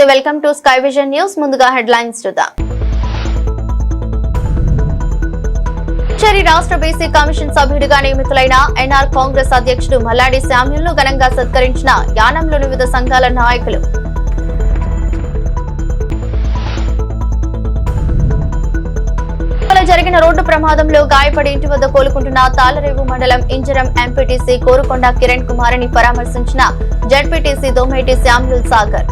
నమస్తే welcome to sky vision news. ముందుగా headlines చూద్దాం. పుదుచ్చేరి రాష్ట్ర బీసీ కమిషన్ సభ్యుడిగా నియమితులైన ఎన్ఆర్ కాంగ్రెస్ అధ్యక్షుడు మల్లాడి శామ్యూల్ ను ఘనంగా సత్కరించిన యానంలోని వివిధ సంఘాల నాయకులు. జరిగిన రోడ్డు ప్రమాదంలో గాయపడి ఇంటి వద్ద కోలుకుంటున్న తాళరేవు మండలం ఇంజరం ఎంపీటీసీ కోరుకొండ కిరణ్ కుమార్ని పరామర్శించిన జడ్పీటీసీ దోమేటి శామ్యూల్ సాగర్.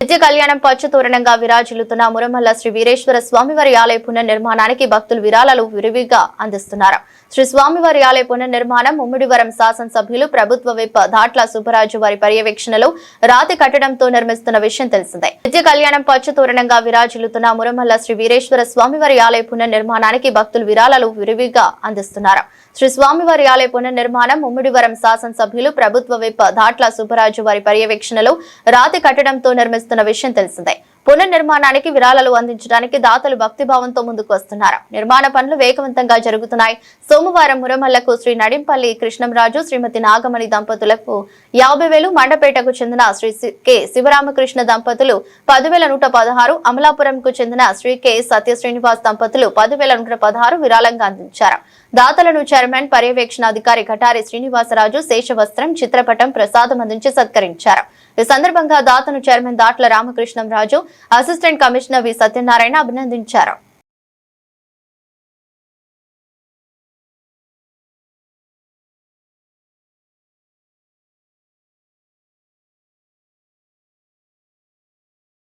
నిత్య కళ్యాణం పచ్చతోరణంగా విరాజిల్లుతున్న మురమల్ల శ్రీ వీరేశ్వర స్వామివారి ఆలయ పునర్నిర్మాణానికి భక్తులు విరాళాలు విరివిగా అందిస్తున్నారు. శ్రీ స్వామివారి ఆలయ పునర్నిర్మాణం ముమ్మిడివరం శాసనసభ్యులు ప్రభుత్వ విప్ దాట్ల సుబ్బరాజు వారి పర్యవేక్షణలో రాతి కట్టడంతో నిర్మిస్తున్న విషయం తెలిసిందే. నిత్య కళ్యాణం పచ్చతోరణంగా విరాజిల్లుతున్న మురమల్ల శ్రీ వీరేశ్వర స్వామివారి ఆలయ పునర్నిర్మాణానికి భక్తులు విరాళాలు విరివిగా అందిస్తున్నారు. శ్రీ స్వామివారి ఆలయ పునర్నిర్మాణం ముమ్మిడివరం శాసనసభ్యులు ప్రభుత్వ విప్ దాట్ల సుబ్బరాజు వారి పర్యవేక్షణలో రాతి కట్టడంతో నిర్మిస్తున్న విషయం తెలిసిందే. పునర్నిర్మాణానికి విరాళాలు అందించడానికి దాతలు భక్తిభావంతో ముందుకు వస్తున్నారు. నిర్మాణ పనులు వేగవంతంగా జరుగుతున్నాయి. సోమవారం మురమల్లకు శ్రీ నడింపల్లి కృష్ణంరాజు శ్రీమతి నాగమణి దంపతులకు 50,000, మండపేటకు చెందిన శ్రీ కె శివరామకృష్ణ దంపతులు 10,116, అమలాపురంకు చెందిన శ్రీ కె సత్య శ్రీనివాస్ దంపతులు 10,116 విరాళంగా అందించారు. దాతలను చైర్మన్ పర్యవేక్షణాధికారి కటారి శ్రీనివాసరాజు శేషవస్త్రం, చిత్రపటం, ప్రసాదం అందించి సత్కరించారు. ఈ సందర్భంగా దాతను chairman Datla Ramakrishnamraju, assistant commissioner V Satyanarayana అభినందించారు.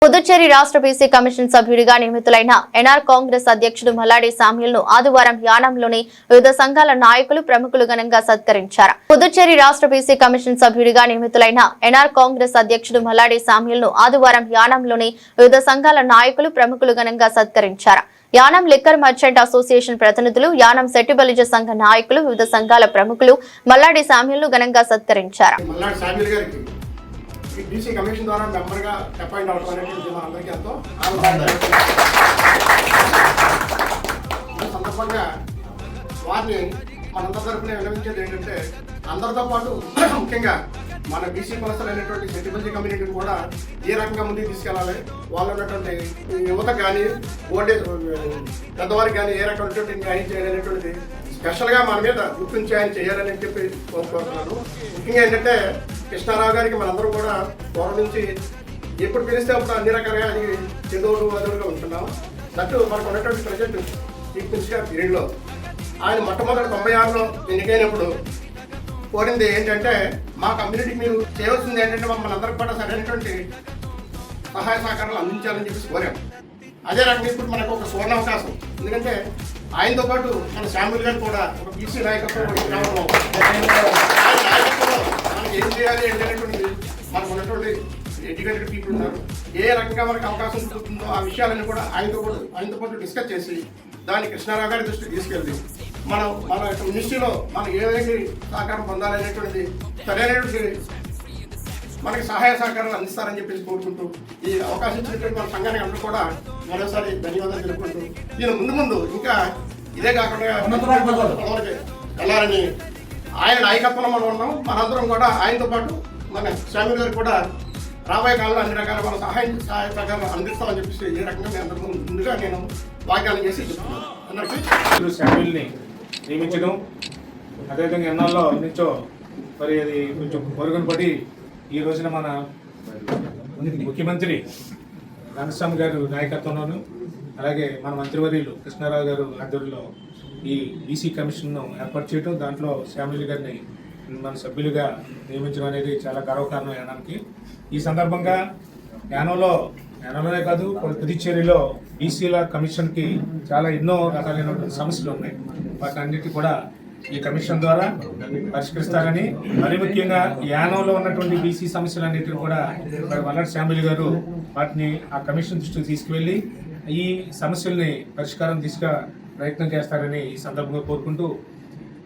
పుదుచ్చేరి రాష్ట్ర బీసీ కమిషన్ సభ్యుడిగా నియమితులైన ఎన్ఆర్ కాంగ్రెస్ అధ్యక్షుడు మల్లాడి శామ్యూల్ ను ఆదివారం యానంలోని వివిధ సంఘాల నాయకులు, ప్రముఖులు ఘనంగా సత్కరించారు. పుదుచ్చేరి రాష్ట్ర బీసీ కమిషన్ సభ్యుడిగా నియమితులైన ఎన్ఆర్ కాంగ్రెస్ అధ్యక్షుడు మల్లాడి శామ్యూల్ ను ఆదివారం యానంలోని వివిధ సంఘాల నాయకులు, ప్రముఖులు ఘనంగా సత్కరించారు. యానం లిక్కర్ మర్చెంట్ అసోసియేషన్ ప్రతినిధులు, యానం సెట్టిబలిజ సంఘ నాయకులు, వివిధ సంఘాల ప్రముఖులు మల్లాడి శామ్యూల్ ను ఘనంగా సత్కరించారు. బీసీ కమిషన్ ద్వారా మెంబర్గా అపాయింట్ అవడం అనేది మనందరికీ ఎంతో సందర్భంగా వారిని మనందరి తరఫున విన్నవించేది ఏంటంటే, అందరితో పాటు ముఖ్యంగా మన బీసీ కులస్తులు అయినటువంటి సెట్టిబల్జీ కమ్యూనిటీని కూడా ఏ రకంగా ముందుకు తీసుకెళ్ళాలి, వాళ్ళు ఉన్నటువంటి యువత కానీ, ఓల్డేజ్ పెద్దవారికి కానీ ఏ రకమైనటువంటి న్యాయం చేయాలనేటువంటిది స్పెషల్గా మన మీద గుర్తించి ఆయన చేయాలని చెప్పి కోరుకుంటున్నాను. ముఖ్యంగా ఏంటంటే, కృష్ణారావు గారికి మనందరం కూడా పూర్వం నుంచి ఎప్పుడు పిలిస్తే అప్పుడు అన్ని రకాలుగా అది చెదోడు అదుడుగా ఉంటున్నాం. దట్టు మనకు ఉన్నటువంటి ప్రజెంట్ చీఫ్ మినిస్టర్ పీరియడ్లో ఆయన మొట్టమొదటి 96లో ఎన్నికైనప్పుడు కోరింది ఏంటంటే, మా కమ్యూనిటీకి మీరు చేయవలసింది ఏంటంటే మనందరికి కూడా సరైనటువంటి సహాయ సహకారాలు అందించాలని చెప్పేసి కోరాం. అదే రకంగా ఇప్పుడు మనకు ఒక సువర్ణ అవకాశం. ఎందుకంటే ఆయనతో పాటు మన శామ్యూల్ గారు కూడా ఒక బీసీ నాయకత్వం మనకి ఏం చేయాలి ఏంటనేటువంటి మనకు ఉన్నటువంటి ఎడ్యుకేటెడ్ పీపుల్ ఉన్నారు. ఏ రకంగా మనకు అవకాశం దొరుకుతుందో ఆ విషయాలన్నీ కూడా ఆయనతో పాటు డిస్కస్ చేసి దాన్ని కృష్ణారావు గారి దృష్టికి తీసుకెళ్ళి మన యొక్క మినిస్ట్రీలో మనం ఏదైతే సహకారం పొందాలనేటువంటిది సరైనటువంటి మనకి సహాయ సహకారాలు అందిస్తారని చెప్పేసి కోరుకుంటూ ఈ అవకాశం ఇచ్చినటువంటి మన సంఘానికి అందరూ కూడా మరోసారి ధన్యవాదాలు తెలుపుకుంటూ దీని ముందు ఇంకా ఇదే కాకుండా వెళ్ళాలని ఆయన నాయకత్వంలో మనం ఉన్నాం. మనందరం కూడా ఆయనతో పాటు మన శామ్యూల్ గారు కూడా రాబోయే కాలంలో అన్ని రకాల మన సహాయ సహకారాలు అందిస్తామని చెప్పేసి ఈ రకంగా మీ అందరికీ ముందుగా నేను వాగ్దానం చేసి చెప్తున్నాను. అందరికీ శామ్యూల్ని నియమించడం, అదేవిధంగా ఎన్నాళ్ళలో నుంచో మరి అది కొంచెం పొరుగున పడి ఈ రోజున మన ముఖ్యమంత్రి రంగస్వామి గారు నాయకత్వంలోను, అలాగే మన మంత్రివర్యులు కృష్ణారావు గారు ఆధ్వర్యంలో ఈ బీసీ కమిషన్ను ఏర్పాటు చేయడం, దాంట్లో శామ్యూల్ గారిని మన సభ్యులుగా నియమించడం అనేది చాలా గర్వకారణం యానానికి. ఈ సందర్భంగా యానంలోనే కాదు, పుదుచ్చేరిలో బీసీల కమిషన్కి చాలా ఎన్నో రకాలైనటువంటి సమస్యలు ఉన్నాయి. వాటన్నిటి కూడా ఈ కమిషన్ ద్వారా పరిష్కరిస్తారని, మరి ముఖ్యంగా యానంలో ఉన్నటువంటి బీసీ సమస్యలన్నింటినీ కూడా మల్లాడి శామ్యూల్ గారు వాటిని ఆ కమిషన్ దృష్టికి తీసుకువెళ్ళి ఈ సమస్యల్ని పరిష్కారం దిశగా ప్రయత్నం చేస్తారని ఈ సందర్భంగా కోరుకుంటూ,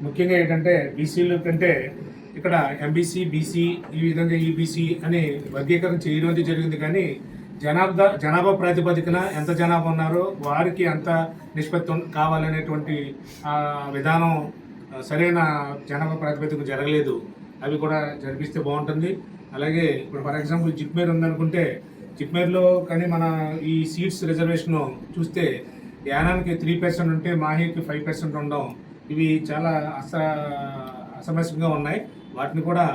ముఖ్యంగా ఏంటంటే బీసీల కంటే ఇక్కడ ఎంబీసీ, బీసీ, ఈ విధంగా ఈబీసీ అనే వర్గీకరణ చేయడం జరిగింది. కానీ జనాభా ప్రాతిపదికన ఎంత జనాభా ఉన్నారో వారికి ఎంత నిష్పత్తి కావాలనేటువంటి విధానం సరైన జనాభా ప్రాతిపదికన జరగలేదు. అవి కూడా జరిపిస్తే బాగుంటుంది. అలాగే ఇప్పుడు ఫర్ ఎగ్జాంపుల్ జిప్మేర్ ఉందనుకుంటే జిప్మేర్లో కానీ మన ఈ సీట్స్ రిజర్వేషన్ చూస్తే యానానికి 3% ఉంటే మాహీకి 5% ఉండడం, ఇవి చాలా అసమస్యంగా ఉన్నాయి. వాటిని కూడా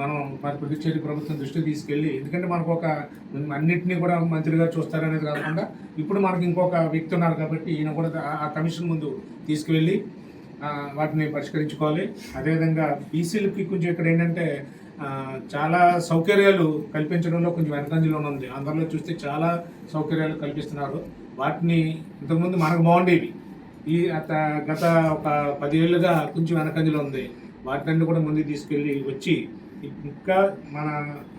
మనం మరి పుదుచ్చేరి ప్రభుత్వం దృష్టికి తీసుకెళ్ళి, ఎందుకంటే మనకు ఒక అన్నింటినీ కూడా మంత్రి గారు చూస్తారనేది కాకుండా ఇప్పుడు మనకి ఇంకొక వ్యక్తి ఉన్నారు కాబట్టి ఈయన కూడా ఆ కమిషన్ ముందు తీసుకువెళ్ళి వాటిని పరిష్కరించుకోవాలి. అదేవిధంగా బీసీలకి కొంచెం ఇక్కడ ఏంటంటే చాలా సౌకర్యాలు కల్పించడంలో కొంచెం వెనకంజలో ఉంది. అందరిలో చూస్తే చాలా సౌకర్యాలు కల్పిస్తున్నారు. వాటిని ఇంతకుముందు మనకు బాగుండేవి, గత ఒక 10 ఏళ్ళుగా కొంచెం వెనకంజలో ఉంది. వాటిని కూడా ముందుకు తీసుకెళ్ళి వచ్చి ఇంకా మన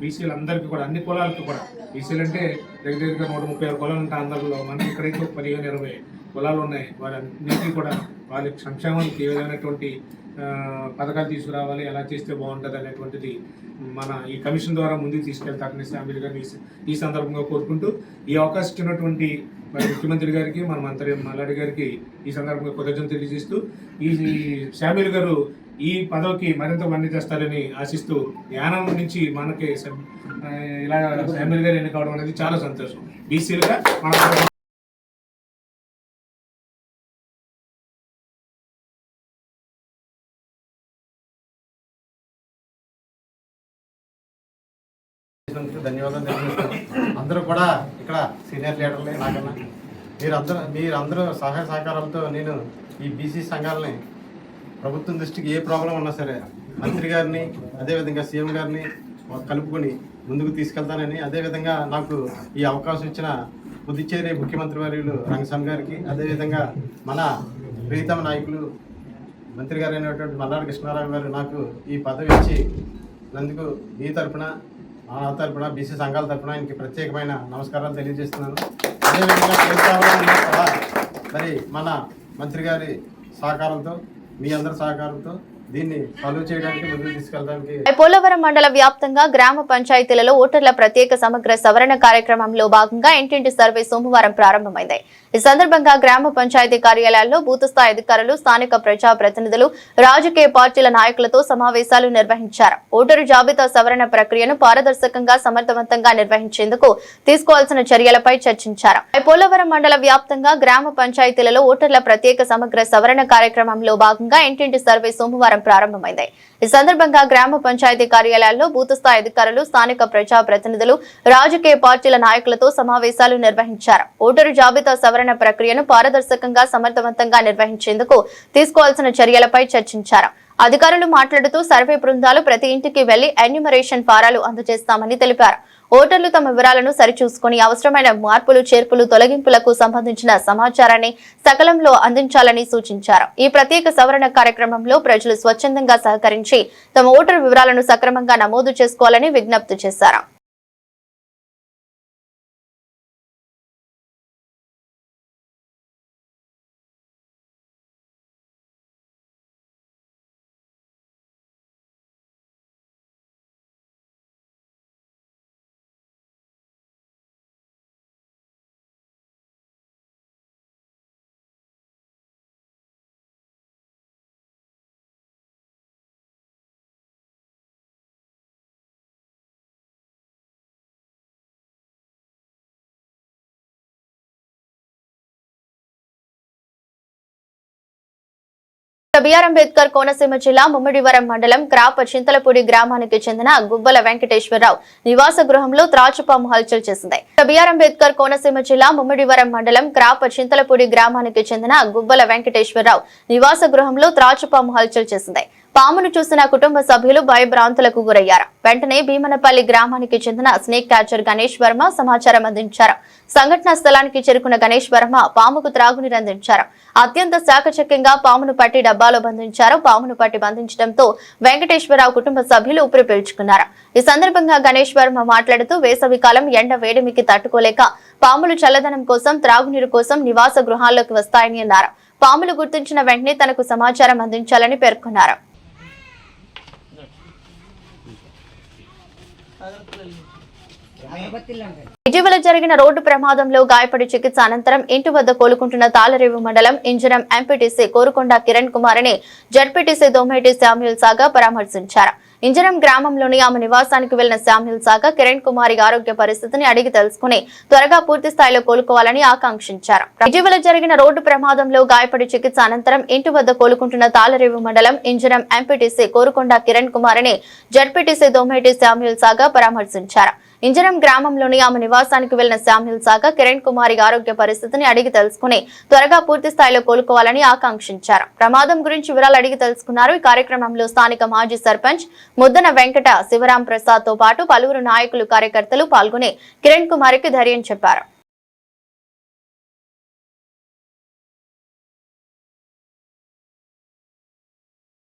బీసీలు అందరికీ కూడా అన్ని కులాలకి కూడా, బీసీలు అంటే దగ్గరగా 136 కులాలు ఉంటాయి అందరిలో, మనకి ఇక్కడైతే 15-20 కులాలు ఉన్నాయి. వారన్నిటికీ కూడా వాళ్ళ సంక్షేమానికి ఏ విధమైనటువంటి పథకాలు తీసుకురావాలి, ఎలా చేస్తే బాగుంటుంది అనేటువంటిది మన ఈ కమిషన్ ద్వారా ముందుకు తీసుకెళ్తారని శామ్యుల్ గారిని ఈ సందర్భంగా కోరుకుంటూ, ఈ అవకాశం ఇచ్చినటువంటి మరి ముఖ్యమంత్రి గారికి, మన మంత్రి మల్లాడి గారికి ఈ సందర్భంగా కృతజ్ఞతలు తెలియజేస్తూ, ఈ శామ్యుల్ గారు ఈ పదవికి మరింత వన్నె తెస్తారని ఆశిస్తూ, యానం నుంచి మనకి ఇలా శామ్యుల్ గారు ఎన్నికవడం అనేది చాలా సంతోషం. బీసీలుగా మన ధన్యవాదాలు తెలియజేస్తాను. అందరూ కూడా ఇక్కడ సీనియర్ లీడర్లే నాకన్నా మీరందరూ సహాయ సహకారాలతో నేను ఈ బీసీ సంఘాలని ప్రభుత్వం దృష్టికి ఏ ప్రాబ్లం ఉన్నా సరే మంత్రి గారిని అదేవిధంగా సీఎం గారిని కలుపుకొని ముందుకు తీసుకెళ్తానని, అదేవిధంగా నాకు ఈ అవకాశం ఇచ్చిన పుదుచ్చేరి ముఖ్యమంత్రి వర్యులు రంగస్వామి గారికి, అదేవిధంగా మన ప్రీతమ నాయకులు మంత్రి గారు అయినటువంటి మల్లాడి కృష్ణారావు గారు నాకు ఈ పదవి ఇచ్చి నందుకు మీ తరఫున, మా తరఫున, బీసీ సంఘాల తరఫున ఆయనకి ప్రత్యేకమైన నమస్కారాలు తెలియజేస్తున్నాను. అదేవిధంగా మరి మన మంత్రి గారి సహకారంతో, మీ అందరి సహకారంతో దీన్ని సాల్వ్ చేయడానికి ముందుకు తీసుకెళ్ళడానికి పోలవరం మండల వ్యాప్తంగా గ్రామ పంచాయతీలలో ఓటర్ల ప్రత్యేక సమగ్ర సవరణ కార్యక్రమంలో భాగంగా ఇంటింటి సర్వే సోమవారం ప్రారంభమైంది. ఈ సందర్భంగా గ్రామ పంచాయతీ కార్యాలయాల్లో బూత్ స్థాయి అధికారులు, స్థానిక ప్రజా ప్రతినిధులు, రాజకీయ పార్టీల నాయకులతో సమావేశాలు నిర్వహించారు. ఓటరు జాబితా సవరణ ప్రక్రియను పారదర్శకంగా, సమర్థవంతంగా నిర్వహించేందుకు తీసుకోవాల్సిన చర్యలపై చర్చించారు. పోలవరం మండల వ్యాప్తంగా గ్రామ పంచాయతీలలో ఓటర్ల ప్రత్యేక సమగ్ర సవరణ కార్యక్రమంలో భాగంగా ఇంటింటి సర్వే సోమవారం ప్రారంభమైంది. ఈ సందర్భంగా గ్రామ పంచాయతీ కార్యాలయాల్లో బూత్ స్థాయి అధికారులు, స్థానిక ప్రజా ప్రతినిధులు, రాజకీయ పార్టీల నాయకులతో సమావేశాలు నిర్వహించారు. ఓటరు జాబితా సవరణ ప్రక్రియను పారదర్శకంగా, సమర్థవంతంగా నిర్వహించేందుకు తీసుకోవాల్సిన చర్యలపై చర్చించారు. అధికారులు మాట్లాడుతూ సర్వే బృందాలు ప్రతి ఇంటికి వెళ్లి ఎన్యూమరేషన్ ఫారాలు అందజేస్తామని తెలిపారు. ఓటర్లు తమ వివరాలను సరిచూసుకుని అవసరమైన మార్పులు, చేర్పులు, తొలగింపులకు సంబంధించిన సమాచారాన్ని సకాలంలో అందించాలని సూచించారు. ఈ ప్రత్యేక సవరణ కార్యక్రమంలో ప్రజలు స్వచ్ఛందంగా సహకరించి తమ ఓటరు వివరాలను సక్రమంగా నమోదు చేసుకోవాలని విజ్ఞప్తి చేశారు. బిఆర్ అంబేద్కర్ కోనసీమ జిల్లా ముమ్మిడివరం మండలం క్రాప చింతలపూడి గ్రామానికి చెందిన గుబ్బల వెంకటేశ్వరరావు నివాస గృహంలో త్రాచుపాము హల్చల్ చేసింది. బిఆర్ అంబేద్కర్ కోనసీమ జిల్లా ముమ్మిడివరం మండలం క్రాప చింతలపూడి గ్రామానికి చెందిన గుబ్బల వెంకటేశ్వరరావు నివాస గృహంలో త్రాచుపాము హల్చల్ చేసింది. పామును చూసిన కుటుంబ సభ్యులు భయభ్రాంతులకు గురయ్యారు. వెంటనే భీమనపల్లి గ్రామానికి చెందిన స్నేక్ క్యాచర్ గణేష్ వర్మ సమాచారం అందించారు. సంఘటనా స్థలానికి చేరుకున్న గణేష్ వర్మ పాముకు త్రాగునీరు అందించారు. అత్యంత చాకచక్యంగా పామును పట్టి డబ్బాలో బంధించారు. పామును పట్టి బంధించడంతో వెంకటేశ్వరరావు కుటుంబ సభ్యులు ఊపిరి పీల్చుకున్నారు. ఈ సందర్భంగా గణేష్ వర్మ మాట్లాడుతూ వేసవికాలం ఎండ వేడిమికి తట్టుకోలేక పాములు చల్లదనం కోసం, త్రాగునీరు కోసం నివాస గృహాల్లోకి వస్తాయని అన్నారు. పాములు గుర్తించిన వెంటనే తనకు సమాచారం అందించాలని పేర్కొన్నారు. ఇటీవల జరిగిన రోడ్డు ప్రమాదంలో గాయపడి చికిత్స అనంతరం ఇంటి వద్ద కోలుకుంటున్న తాళరేవు మండలం ఇంజనం ఎంపీటీసీ కోరుకొండ కిరణ్ కుమార్ ని జడ్పీటీసీ దోమేటి శామ్యూల్ సాగా పరామర్శించారు. ఇంజనం గ్రామంలోని ఆమె నివాసానికి వెళ్లిన శామ్యూల్ సాగా కిరణ్ కుమారి ఆరోగ్య పరిస్థితిని అడిగి తెలుసుకుని త్వరగా పూర్తి స్థాయిలో కోలుకోవాలని ఆకాంక్షించారు. ఇటీవల జరిగిన రోడ్డు ప్రమాదంలో గాయపడి చికిత్స అనంతరం ఇంటి వద్ద కోలుకుంటున్న తాళరేవు మండలం ఇంజనం ఎంపీటీసీ కోరుకొండ కిరణ్ కుమార్ ని జడ్పీటీసీ దోమేటి శామ్యూల్ సాగా పరామర్శించారు. ఇంజనం గ్రామంలోని ఆమె నివాసానికి వెళ్లిన శామ్యూల్ సాగా కిరణ్ కుమారి ఆరోగ్య పరిస్థితిని అడిగి తెలుసుకుని త్వరగా పూర్తి స్థాయిలో కోలుకోవాలని ఆకాంక్షించారు. ప్రమాదం గురించి వివరాలు అడిగి తెలుసుకున్నారు. ఈ కార్యక్రమంలో స్థానిక మాజీ సర్పంచ్ ముద్దన వెంకట శివరాం ప్రసాద్ తో పాటు పలువురు నాయకులు కార్యకర్తలు పాల్గొని కిరణ్ కుమారికి ధైర్యం చెప్పారు.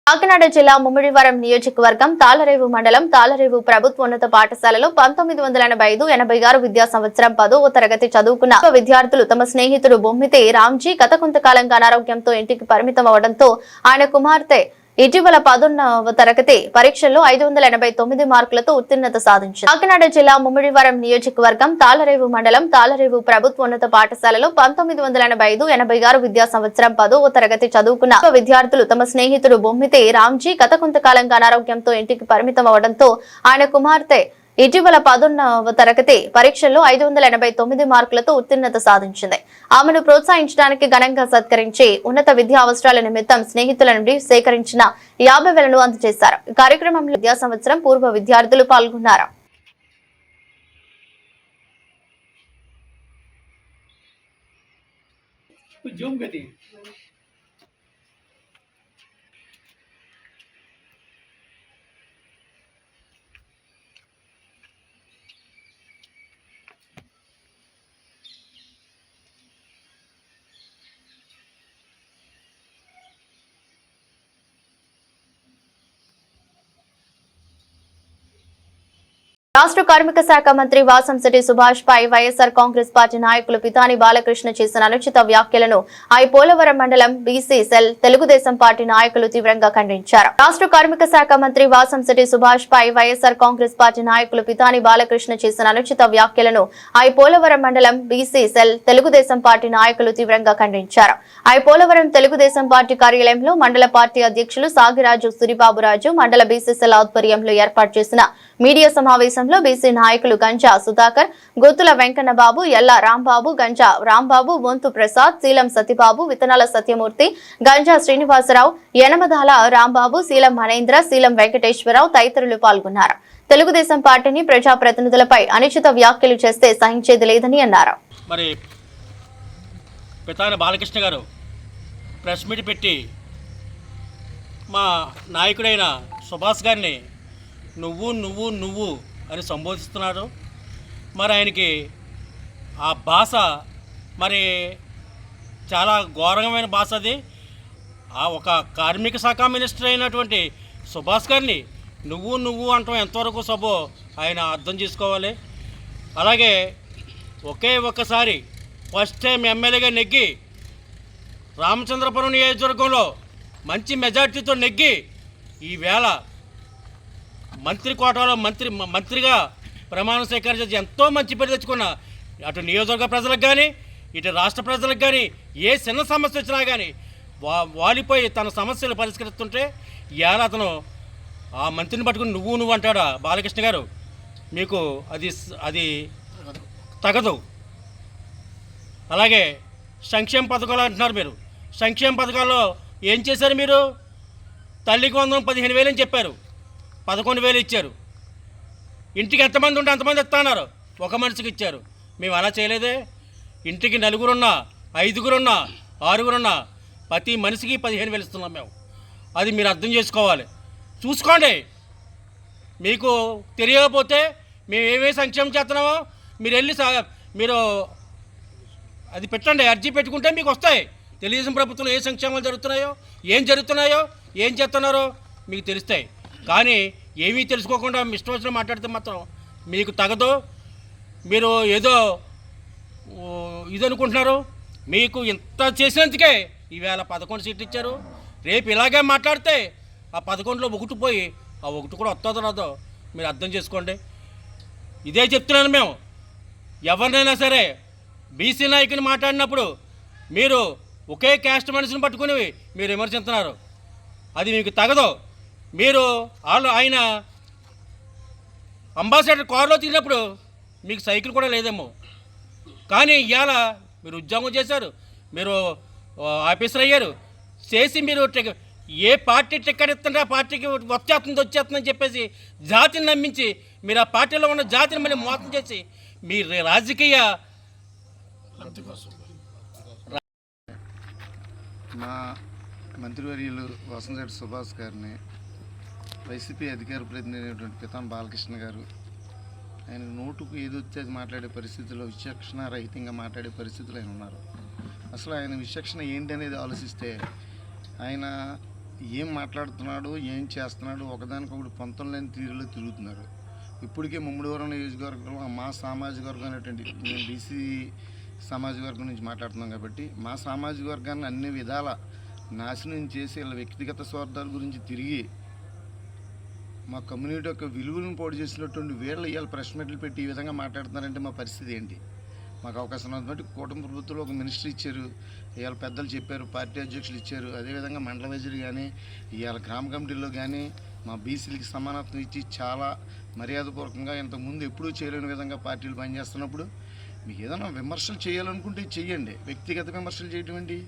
కాకినాడ జిల్లా ముమ్మిడివరం నియోజకవర్గం తాళరేవు మండలం తాళరేవు ప్రభుత్వోన్నత పాఠశాలలో 1985-86 విద్యా సంవత్సరం 10వ తరగతి చదువుకున్న విద్యార్థులు తమ స్నేహితుడు బొమ్మితే రామ్జీ గత కొంతకాలంగా అనారోగ్యంతో ఇంటికి పరిమితం అవడంతో ఆయన కుమార్తె ఇటీవల 11వ తరగతి పరీక్షల్లో 589 మార్కులతో ఉత్తీర్ణత సాధించింది. కాకినాడ జిల్లా ముమ్మిడివరం నియోజకవర్గం తాళరేవు మండలం తాళరేవు ప్రభుత్వోన్నత పాఠశాలలో 1985-86 విద్యా సంవత్సరం 10వ తరగతి చదువుకున్న విద్యార్థులు తమ స్నేహితుడు బొమ్మితే రామ్జీ గత కొంతకాలంగా అనారోగ్యంతో ఇంటికి పరిమితం అవడంతో ఆయన కుమార్తె ఇటీవల 11వ తరగతి పరీక్షల్లో 589 మార్కులతో ఉత్తీర్ణత సాధించింది. ఆమెను ప్రోత్సహించడానికి ఘనంగా సత్కరించి ఉన్నత విద్యా అవసరాల నిమిత్తం స్నేహితుల నుండి సేకరించిన 50,000 అందజేశారు. ఈ కార్యక్రమంలో విద్యా సంవత్సరం పూర్వ విద్యార్థులు పాల్గొన్నారు. రాష్ట్ర కార్మిక శాఖ మంత్రి వాసంశెట్టి సుభాష్ పై వైఎస్ఆర్ కాంగ్రెస్ పార్టీ నాయకులు పితాని బాలకృష్ణ చేసిన అనుచిత వ్యాఖ్యలను పోలవరం మండలం బీసీ సెల్ తెలుగుదేశం పార్టీ నాయకులు తీవ్రంగా ఖండించారు. రాష్ట్ర కార్మిక శాఖ మంత్రి వాసంశెట్టి సుభాష్ పై వైఎస్ఆర్ కాంగ్రెస్ పార్టీ నాయకులు పితాని బాలకృష్ణ చేసిన అనుచిత వ్యాఖ్యలను పోలవరం మండలం బీసీ సెల్ తెలుగుదేశం పార్టీ నాయకులు తీవ్రంగా ఖండించారు. పోలవరం తెలుగుదేశం పార్టీ కార్యాలయంలో మండల పార్టీ అధ్యక్షులు సాగిరాజు సురిబాబురాజు మండల బీసీ సెల్ ఆధ్వర్యంలో ఏర్పాటు చేసిన మీడియా సమావేశంలో బీసీ నాయకులు గంజా సుధాకర్, గుత్తుల వెంకన్నబాబు, ఎల్లా రాంబాబు, గంజా రాంబాబు, వంతు ప్రసాద్, శీలం సతీబాబు, విత్తనాల సత్యమూర్తి, గంజా శ్రీనివాసరావు, యనమదాల రాంబాబు, శీలం మనేంద్ర, శీలం వెంకటేశ్వరరావు తదితరులు పాల్గొన్నారు. తెలుగుదేశం పార్టీని ప్రజాప్రతినిధులపై అనుచిత వ్యాఖ్యలు చేస్తే సహించేది లేదని అన్నారు. మరి పితాని బాలకృష్ణ గారు ప్రెస్ మీట్ పెట్టి మా నాయకుడైన సుభాష్ గారిని నువ్వు నువ్వు నువ్వు అని సంబోధిస్తున్నారు. మరి ఆయనకి ఆ భాష మరి చాలా ఘోరమైన భాష అది. ఆ ఒక కార్మిక శాఖ మినిస్టర్ అయినటువంటి సుభాష్ గారిని నువ్వు నువ్వు అంటాం ఎంతవరకు సబో ఆయన అర్థం చేసుకోవాలి. అలాగే ఒక్కసారి ఫస్ట్ టైం ఎమ్మెల్యేగా నెగ్గి రామచంద్రపురం నియోజకవర్గంలో మంచి మెజార్టీతో నెగ్గి ఈవేళ మంత్రి కోటాలో మంత్రిగా ప్రమాణ స్వీకారం చేసి ఎంతో మంచి పేరు తెచ్చుకున్న అటు నియోజకవర్గ ప్రజలకు కానీ ఇటు రాష్ట్ర ప్రజలకు కానీ ఏ చిన్న సమస్య వచ్చినా కానీ వాలిపోయి తన సమస్యలు పరిష్కరిస్తుంటే ఇవాళ అతను ఆ మంత్రిని పట్టుకుని నువ్వు అంటాడా బాలకృష్ణ గారు? మీకు అది తగదు. అలాగే సంక్షేమ పథకాలు అంటున్నారు మీరు. సంక్షేమ పథకాల్లో ఏం చేశారు మీరు? తల్లికి వందనం 15,000 అని చెప్పారు, 11,000 ఇచ్చారు. ఇంటికి ఎంతమంది ఉంటే అంతమంది ఇస్తున్నారు, ఒక మనిషికి ఇచ్చారు. మేము అలా చేయలేదే. ఇంటికి 4 5 6 ప్రతి మనిషికి 15,000 ఇస్తున్నాం మేము. అది మీరు అర్థం చేసుకోవాలి, చూసుకోండి. మీకు తెలియకపోతే మేము ఏమేమి సంక్షేమం చేస్తున్నామో మీరు వెళ్ళి మీరు అది పెట్టండి, అర్జీ పెట్టుకుంటే మీకు వస్తాయి. తెలుగుదేశం ప్రభుత్వంలో ఏ సంక్షేమాలు జరుగుతున్నాయో, ఏం చేస్తున్నారో మీకు తెలుస్తాయి. కానీ ఏమీ తెలుసుకోకుండా ఇష్టం వచ్చిన మాట్లాడితే మాత్రం మీకు తగదు. మీరు ఏదో ఇది అనుకుంటున్నారు. మీకు ఇంత చేసినందుకే ఈవేళ 11 సీట్లు ఇచ్చారు. రేపు ఇలాగే మాట్లాడితే ఆ 11లో 1 పోయి ఆ 1 కూడా వస్తుందో రాదో మీరు అర్థం చేసుకోండి. ఇదే చెప్తున్నాను మేము. ఎవరినైనా సరే బీసీ నాయకుని మాట్లాడినప్పుడు మీరు ఒకే క్యాస్ట్ మనిషిని పట్టుకుని మీరు విమర్శిస్తున్నారు. అది మీకు తగదు. మీరు ఆయన అంబాసిడర్ కారులో తిరిగినప్పుడు మీకు సైకిల్ కూడా లేదేమో, కానీ ఇవాళ మీరు ఉద్యోగం చేశారు, మీరు ఆఫీసర్ అయ్యారు, చేసి మీరు ఏ పార్టీ టికెట్ ఇస్తుంటే ఆ పార్టీకి వచ్చేస్తుందని చెప్పేసి జాతిని నమ్మించి మీరు ఆ పార్టీలో ఉన్న జాతిని మళ్ళీ మోసం చేసి మీ రాజకీయ మా మంత్రివర్యులు వసంతరెడ్డి సుభాష్ గారిని వైసీపీ అధికార ప్రతినిధి అయినటువంటి పితాన్ బాలకృష్ణ గారు ఆయన నోటుకు ఏది వచ్చి అది మాట్లాడే పరిస్థితుల్లో విచక్షణ రహితంగా మాట్లాడే పరిస్థితులు ఆయన ఉన్నారు. అసలు ఆయన విచక్షణ ఏంటి అనేది ఆలోచిస్తే ఆయన ఏం మాట్లాడుతున్నాడు, ఏం చేస్తున్నాడు, ఒకదానికొకటి పొంతం లేని తీరులో తిరుగుతున్నారు. ఇప్పటికే ముమ్మడివరం నియోజకవర్గంలో మా సామాజిక వర్గం అనేటువంటి మేము బీసీ సామాజిక వర్గం నుంచి మాట్లాడుతున్నాం కాబట్టి మా సామాజిక వర్గాన్ని అన్ని విధాల నాశనం చేసి వీళ్ళ వ్యక్తిగత స్వార్థాల గురించి తిరిగి మా కమ్యూనిటీ యొక్క విలువలను పోటు చేసినటువంటి వీళ్ళు ఇవాళ ప్రెస్ మీట్లు పెట్టి ఈ విధంగా మాట్లాడుతున్నారంటే మా పరిస్థితి ఏంటి? మాకు అవకాశం బట్టి కూటమి ప్రభుత్వంలో ఒక మినిస్టర్ ఇచ్చారు, ఇవాళ పెద్దలు చెప్పారు, పార్టీ అధ్యక్షులు ఇచ్చారు, అదేవిధంగా మండల వైద్యులు కానీ ఇవాళ గ్రామ కమిటీల్లో కానీ మా బీసీలకి సమానత్వం ఇచ్చి చాలా మర్యాదపూర్వకంగా ఇంతకుముందు ఎప్పుడూ చేయలేని విధంగా పార్టీలు పనిచేస్తున్నప్పుడు మీకు ఏదైనా విమర్శలు చేయాలనుకుంటే చెయ్యండి. వ్యక్తిగత విమర్శలు చేయటం ఏంటి?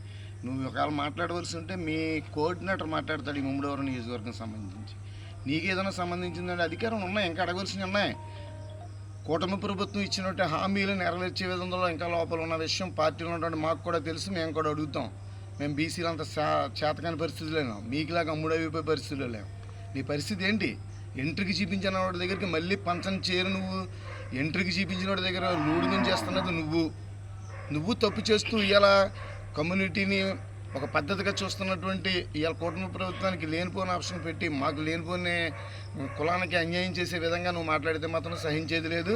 నువ్వు ఒకవేళ మాట్లాడవలసి ఉంటే మీ కోఆర్డినేటర్ మాట్లాడతాడు ఈ ముమ్మడివరం నియోజకవర్గం సంబంధించి. నీకేదైనా సంబంధించిందంటే అధికారం ఉన్నాయి, ఇంకా అడగవలసినవి ఉన్నాయి. కూటమి ప్రభుత్వం ఇచ్చినట్టు హామీలు నెరవేర్చే విధంలో ఇంకా లోపల ఉన్న విషయం పార్టీలో ఉన్నటువంటి మాకు కూడా తెలుసు, మేము కూడా అడుగుతాం. మేము బీసీలు అంత చేతకాని పరిస్థితులు లేము, మీకులాగా అమ్ముడైపోయే పరిస్థితులు లేము. నీ పరిస్థితి ఏంటి? ఎంట్రీకి చూపించిన వాడి దగ్గరికి మళ్ళీ పంచం చేరు నువ్వు, ఎంట్రీకి చూపించిన వాడి దగ్గర లూడిగం చేస్తున్నది నువ్వు తప్పు చేస్తూ ఇవాళ కమ్యూనిటీని ఒక పద్ధతిగా చూస్తున్నటువంటి ఇవాళ కూటమి ప్రభుత్వానికి లేనిపోని ఆప్షన్ పెట్టి మాకు లేనిపోని కులానికి అన్యాయం చేసే విధంగా నువ్వు మాట్లాడితే మాత్రం సహించేది లేదు.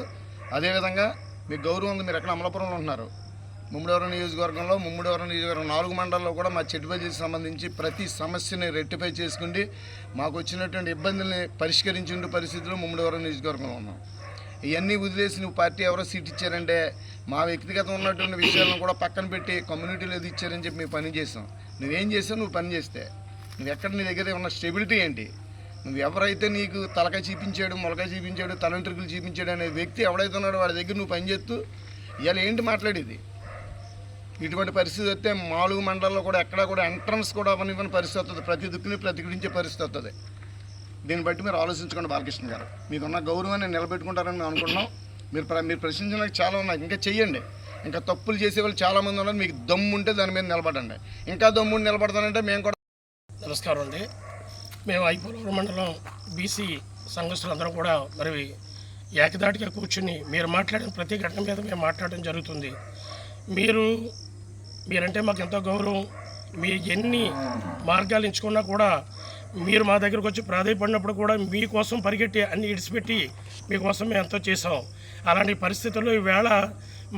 అదేవిధంగా మీకు గౌరవం ఉంది, మీరు ఎక్కడ అమలాపురంలో ఉంటున్నారు. ముమ్మడివరం నియోజకవర్గంలో 4 మండలాల్లో కూడా మా చెట్టుబడికి సంబంధించి ప్రతి సమస్యని రెక్టిఫై చేసుకుండి మాకు వచ్చినటువంటి ఇబ్బందుల్ని పరిష్కరించే పరిస్థితిలో ముమ్మడివరం నియోజకవర్గంలో ఉన్నాం. ఇవన్నీ వదిలేసి నువ్వు పార్టీ ఎవరో సీట్ ఇచ్చారంటే మా వ్యక్తిగతం ఉన్నటువంటి విషయాలను కూడా పక్కన పెట్టి కమ్యూనిటీలో ఏది ఇచ్చారని చెప్పి మేము పని చేసాం. నువ్వేం చేసావు? నువ్వు పని చేస్తే నువ్వు ఎక్కడ నీ దగ్గర ఉన్న స్టెబిలిటీ ఏంటి? నువ్వు ఎవరైతే నీకు తలకాయ చూపించాడు, మొలకాయ చూపించాడు, తలంట్రికలు చూపించాడు అనే వ్యక్తి ఎవడైతే ఉన్నాడో వాడి దగ్గర నువ్వు పని చేస్తూ ఇవాళ ఏంటి మాట్లాడేది? ఇటువంటి పరిస్థితి వస్తే 4 మండలాల్లో కూడా ఎక్కడా కూడా ఎంట్రన్స్ కూడా అవనివ్వని పరిస్థితి వస్తుంది, ప్రతి దుక్కుని ప్రతిఘటించే పరిస్థితి వస్తుంది. దీన్ని బట్టి మీరు ఆలోచించుకోండి బాలకృష్ణ గారు. మీకున్న గౌరవాన్ని నిలబెట్టుకుంటారని మేము అనుకుంటున్నాం. మీరు ప్రశ్నించడానికి చాలా ఉన్నాయి, ఇంకా చెయ్యండి. ఇంకా తప్పులు చేసే వాళ్ళు చాలామంది ఉన్నారు, మీకు దమ్ము ఉంటే దాని మీద నిలబడండి. ఇంకా దమ్ము నిలబడతానంటే మేము కూడా. నమస్కారం అండి. మేము ఐపోలవరం మండలం బీసీ సంఘస్థులందరం కూడా మరి ఏకదాటిగా కూర్చుని మీరు మాట్లాడిన ప్రతి ఘటన మీద మేము మాట్లాడడం జరుగుతుంది. మీరంటే మాకు ఎంతో గౌరవం. మీరు ఎన్ని మార్గాలు ఎంచుకున్నా కూడా మీరు మా దగ్గరకు వచ్చి ప్రాధాయపడినప్పుడు కూడా మీకోసం పరిగెట్టి అన్ని ఇడిచిపెట్టి మీకోసం మేము ఎంతో చేసాం. అలాంటి పరిస్థితుల్లో ఈవేళ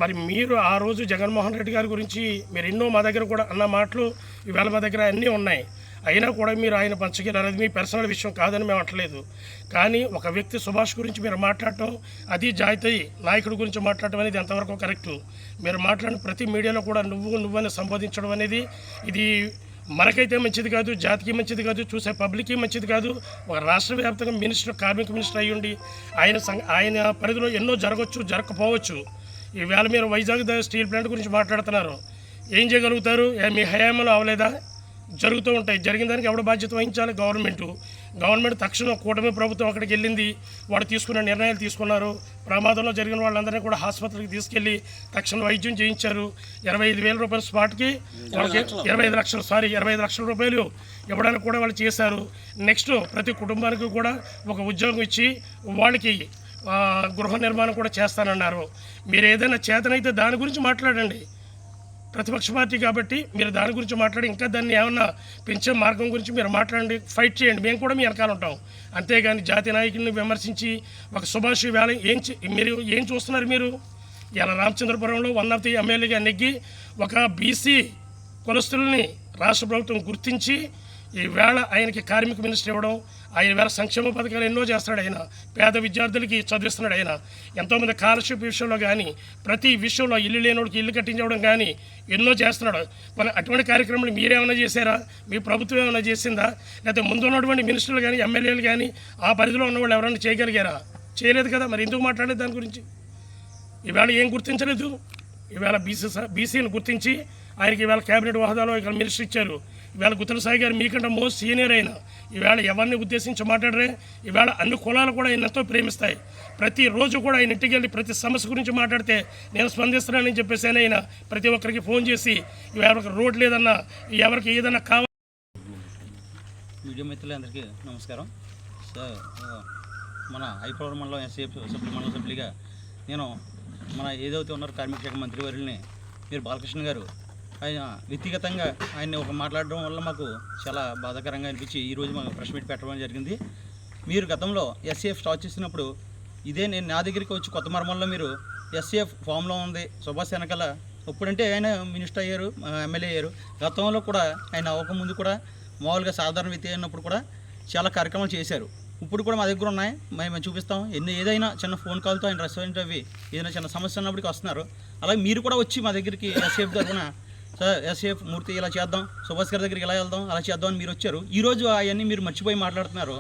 మరి మీరు ఆ రోజు జగన్మోహన్ రెడ్డి గారి గురించి మీరు ఎన్నో మా దగ్గర కూడా అన్న మాటలు ఈవేళ మా దగ్గర అన్నీ ఉన్నాయి. అయినా కూడా మీరు ఆయన పంచగలరు, అది మీ పర్సనల్ విషయం కాదని మేము అంటలేదు. కానీ ఒక వ్యక్తి సుభాష్ గురించి మీరు మాట్లాడటం, అది జాతీయ నాయకుడి గురించి మాట్లాడటం అనేది ఎంతవరకు కరెక్టు? మీరు మాట్లాడిన ప్రతి మీడియాలో కూడా నువ్వని సంబోధించడం అనేది ఇది మనకైతే మంచిది కాదు, జాతికి మంచిది కాదు, చూసే పబ్లిక్కి మంచిది కాదు. ఒక రాష్ట్ర వ్యాప్తంగా కార్మిక మినిస్టర్ అయ్యుండి ఆయన పరిధిలో ఎన్నో జరగవచ్చు, జరగకపోవచ్చు. ఈవేళ మీరు వైజాగ్ స్టీల్ ప్లాంట్ గురించి మాట్లాడుతున్నారు. ఏం చేయగలుగుతారు? మీ హయాంలో అవలేదా? జరుగుతూ ఉంటాయి. జరిగిన దానికి ఎవడ బాధ్యత వహించాలి? గవర్నమెంట్ తక్షణం కూటమి ప్రభుత్వం అక్కడికి వెళ్ళింది, వాడు తీసుకున్న నిర్ణయాలు తీసుకున్నారు. ప్రమాదంలో జరిగిన వాళ్ళందరినీ కూడా ఆసుపత్రికి తీసుకెళ్ళి తక్షణ వైద్యం చేయించారు. 25,000 రూపాయల స్పాట్కి వాళ్ళకి 25 లక్షల రూపాయలు ఇవ్వడానికి కూడా వాళ్ళు చేశారు. నెక్స్ట్ ప్రతి కుటుంబానికి కూడా ఒక ఉద్యోగం ఇచ్చి వాళ్ళకి గృహ నిర్మాణం కూడా చేస్తానన్నారు. మీరు ఏదైనా చేతనైతే దాని గురించి మాట్లాడండి. ప్రతిపక్ష పార్టీ కాబట్టి మీరు దాని గురించి మాట్లాడి ఇంకా దాన్ని ఏమన్నా పెంచే మార్గం గురించి మీరు మాట్లాడండి, ఫైట్ చేయండి. మేము కూడా మీ వెనకాల ఉంటాం. అంతేగాని జాతీయ నాయకుల్ని విమర్శించి ఒక సుభాష్ వేళ మీరు ఏం చూస్తున్నారు? మీరు ఇలా రామచంద్రపురంలో 1 ఆఫ్ ది ఎమ్మెల్యేగా నెగ్గి ఒక బీసీ కులస్తుల్ని రాష్ట్ర ప్రభుత్వం గుర్తించి ఈవేళ ఆయనకి కార్మిక మినిస్టర్ ఇవ్వడం, ఆయన వేళ సంక్షేమ పథకాలు ఎన్నో చేస్తున్నాడు. ఆయన పేద విద్యార్థులకి చదివిస్తున్నాడు. ఆయన ఎంతోమంది స్కాలర్షిప్ విషయంలో కానీ ప్రతి విషయంలో ఇల్లు లేనోడికి ఇల్లు కట్టించడం కానీ ఎన్నో చేస్తున్నాడు. మరి అటువంటి కార్యక్రమాలు మీరేమైనా చేశారా? మీ ప్రభుత్వం ఏమైనా చేసిందా? లేకపోతే ముందున్నటువంటి మినిస్టర్లు కానీ ఎమ్మెల్యేలు కానీ ఆ పరిధిలో ఉన్నవాళ్ళు ఎవరైనా చేయగలిగారా? చేయలేదు కదా. మరి ఎందుకు మాట్లాడలేదు దాని గురించి? ఈవేళ ఏం గుర్తించలేదు. ఈవేళ బీసీని గుర్తించి ఆయనకి ఈవేళ క్యాబినెట్ హోదాలో ఇక్కడ మినిస్టర్ ఇచ్చారు. ఈవేళ గుత్తల సాయి గారు మీకంటే మోస్ట్ సీనియర్ అయిన ఈవేళ ఎవరిని ఉద్దేశించి మాట్లాడరే. ఈవేళ అన్ని కులాలు కూడా ఆయన ఎంతో ప్రేమిస్తాయి. ప్రతిరోజు కూడా ఆయన ఇంటికి వెళ్ళి ప్రతి సమస్య గురించి మాట్లాడితే నేను స్పందిస్తున్నానని చెప్పేసి ఆయన ప్రతి ఒక్కరికి ఫోన్ చేసి ఎవరికి రోడ్ లేదన్నా, ఎవరికి ఏదన్నా కావాలి. మీడియా మిత్రులందరికీ నమస్కారం. సార్, మన ఐపోవరం మండలం ఎస్ఏఎఫ్ సభ్యులు మండల సభ్యులుగా నేను మన ఏదైతే ఉన్నారో కార్మిక శాఖ మంత్రి వర్యుల్ని మీరు బాలకృష్ణ గారు ఆయన వ్యక్తిగతంగా ఆయన్ని ఒక మాట్లాడడం వల్ల మాకు చాలా బాధాకరంగా అనిపించి ఈరోజు మాకు ప్రెస్ మీట్ పెట్టడం జరిగింది. మీరు గతంలో ఎస్ఏఎఫ్ స్టార్ట్ చేసినప్పుడు ఇదే నేను నా దగ్గరికి వచ్చి కొత్త మర్మంలో మీరు ఎస్ఏఎఫ్ ఫామ్లో ఉంది సుభాష్ వెనకాల ఇప్పుడంటే ఆయన మినిస్టర్ అయ్యారు, ఎమ్మెల్యే అయ్యారు. గతంలో కూడా ఆయన అవ్వకముందు కూడా మామూలుగా సాధారణ వ్యక్తి అయినప్పుడు కూడా చాలా కార్యక్రమాలు చేశారు. ఇప్పుడు కూడా మా దగ్గర ఉన్నాయి, మేము చూపిస్తాం. ఏదైనా చిన్న ఫోన్ కాల్తో ఆయన రెస్టారెంట్ అవి ఏదైనా చిన్న సమస్య ఉన్నప్పటికీ వస్తున్నారు. అలాగే మీరు కూడా వచ్చి మా దగ్గరికి ఎస్ఏఎఫ్ తరఫున సార్ ఎస్ఏఎఫ్ మూర్తి ఇలా చేద్దాం, సుభాష్ గారి దగ్గరికి ఇలా వెళ్దాం, అలా చేద్దాం అని మీరు వచ్చారు. ఈరోజు అవన్నీ మీరు మర్చిపోయి మాట్లాడుతున్నారు.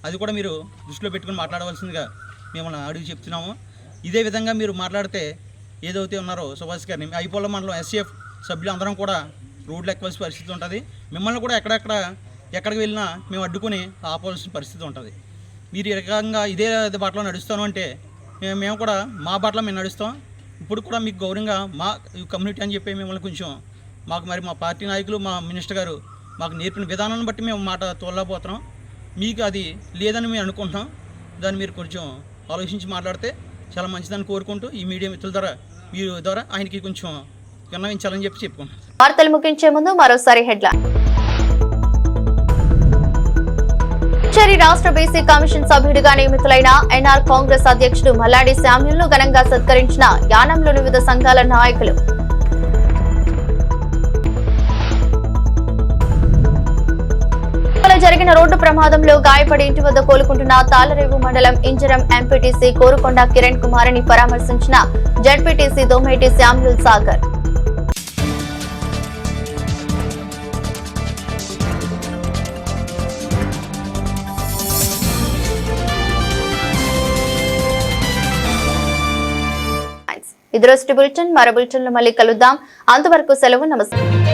అది కూడా మీరు దృష్టిలో పెట్టుకుని మాట్లాడవలసిందిగా మిమ్మల్ని అడిగి చెప్తున్నాము. ఇదే విధంగా మీరు మాట్లాడితే ఏదైతే ఉన్నారో సుభాష్ గారిని ఐపోల మండలం ఎస్ఏఎఫ్ సభ్యులు అందరం కూడా రోడ్లు ఎక్కవలసిన పరిస్థితి ఉంటుంది. మిమ్మల్ని కూడా ఎక్కడికి వెళ్ళినా మేము అడ్డుకుని ఆపవలసిన పరిస్థితి ఉంటుంది. మీరు ఈ రకంగా ఇదే బాటలో నడుస్తాను అంటే మేము కూడా మా బాటలో మేము నడుస్తాం. ఇప్పుడు కూడా మీకు గౌరవంగా మా కమ్యూనిటీ అని చెప్పి మిమ్మల్ని కొంచెం మరి మా పార్టీ నాయకులు, మా మినిస్టర్ గారు మాకు నేర్పిన విధానాన్ని బట్టి మేము మాట తోలపోతున్నాం. మీకు అది లేదని మేము అనుకుంటున్నాం. దాన్ని మీరు కొంచెం ఆలోచించి మాట్లాడితే చాలా మంచిదని కోరుకుంటూ ఈ మీడియా మిత్రుల ద్వారా ఆయనకి కొంచెం విన్నవించాలని చెప్పుకుంటున్నాం. వార్తలు ముగించే ముందు మరోసారి హెడ్లైన్. రాష్ట్ర బీసీ కమిషన్ సభ్యుడిగా నియమితులైన ఎన్ఆర్ కాంగ్రెస్ అధ్యక్షుడు మల్లాడి శామ్యూల్ ను ఘనంగా సత్కరించిన యానంలోని వివిధ సంఘాల నాయకులు. జరిగిన రోడ్డు ప్రమాదంలో గాయపడి ఇంటి వద్ద కోలుకుంటున్న తాళరేవు మండలం ఇంజరం ఎంపీటీసీ కోరుకొండ కిరణ్ కుమార్ ని పరామర్శించిన జడ్పీటీసీ దోమేటి శామ్యూల్ సాగర్. ఇది రోజు బులెటిన్. మరో బులెటిన్ లో మళ్ళీ కలుద్దాం. అంతవరకు సెలవు. నమస్కారం.